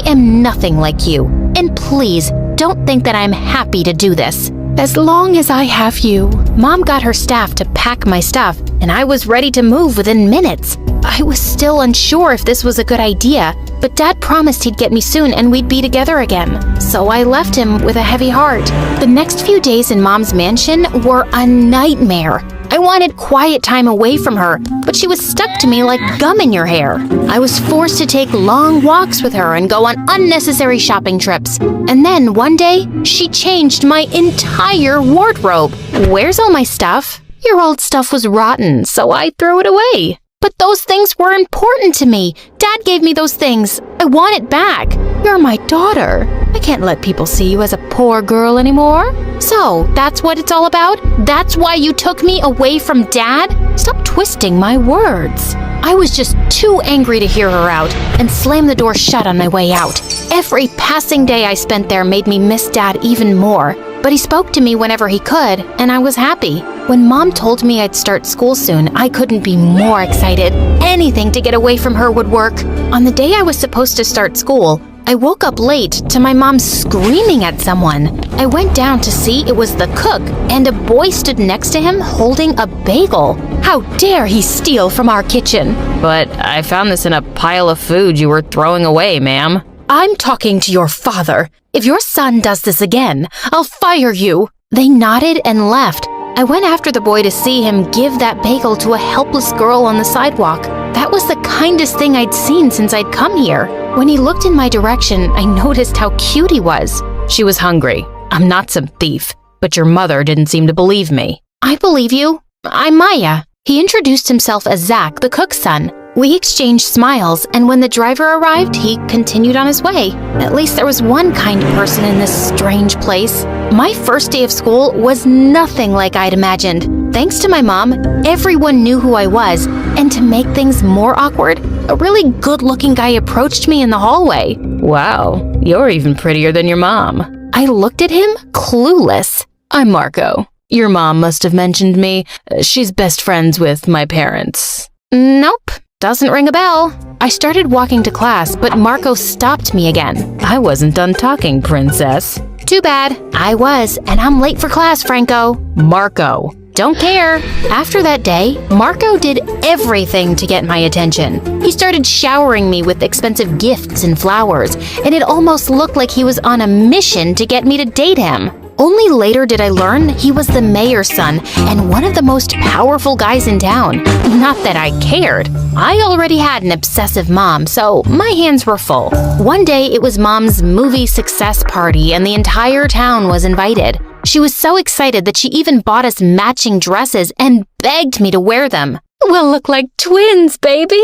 am nothing like you, and please don't think that I'm happy to do this. As long as I have you. Mom got her staff to pack my stuff, and I was ready to move within minutes. I was still unsure if this was a good idea, but Dad promised he'd get me soon and we'd be together again. So I left him with a heavy heart. The next few days in Mom's mansion were a nightmare. I wanted quiet time away from her, but she was stuck to me like gum in your hair. I was forced to take long walks with her and go on unnecessary shopping trips. And then one day, she changed my entire wardrobe. Where's all my stuff? Your old stuff was rotten, so I threw it away. But those things were important to me. Dad gave me those things. I want it back. You're my daughter. I can't let people see you as a poor girl anymore. So, that's what it's all about? That's why you took me away from Dad? Stop twisting my words. I was just too angry to hear her out and slammed the door shut on my way out. Every passing day I spent there made me miss Dad even more. But he spoke to me whenever he could, and I was happy. When Mom told me I'd start school soon, I couldn't be more excited. Anything to get away from her would work. On the day I was supposed to start school, I woke up late to my mom screaming at someone. I went down to see it was the cook, and a boy stood next to him holding a bagel. How dare he steal from our kitchen? But I found this in a pile of food you were throwing away, ma'am. I'm talking to your father. If your son does this again, I'll fire you. They nodded and left. I went after the boy to see him give that bagel to a helpless girl on the sidewalk. That was the kindest thing I'd seen since I'd come here. When he looked in my direction, I noticed how cute he was. She was hungry. I'm not some thief, but your mother didn't seem to believe me. I believe you. I'm Maya. He introduced himself as Zach, the cook's son. We exchanged smiles, and when the driver arrived, he continued on his way. At least there was one kind person in this strange place. My first day of school was nothing like I'd imagined. Thanks to my mom, everyone knew who I was, and to make things more awkward, a really good-looking guy approached me in the hallway. Wow, you're even prettier than your mom. I looked at him, clueless. I'm Marco. Your mom must have mentioned me. She's best friends with my parents. Nope. Doesn't ring a bell. I started walking to class, but Marco stopped me again. I wasn't done talking, princess. Too bad. I was, and I'm late for class, Franco. Marco. Don't care. After that day, Marco did everything to get my attention. He started showering me with expensive gifts and flowers, and it almost looked like he was on a mission to get me to date him. Only later did I learn he was the mayor's son and one of the most powerful guys in town. Not that I cared. I already had an obsessive mom, so my hands were full. One day it was Mom's movie success party and the entire town was invited. She was so excited that she even bought us matching dresses and begged me to wear them. We'll look like twins, baby.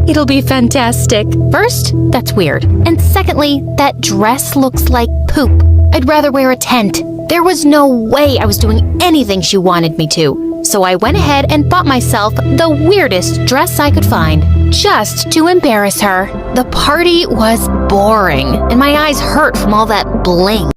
It'll be fantastic. First, that's weird. And secondly, that dress looks like poop. I'd rather wear a tent. There was no way I was doing anything she wanted me to. So I went ahead and bought myself the weirdest dress I could find, just to embarrass her. The party was boring, and my eyes hurt from all that bling.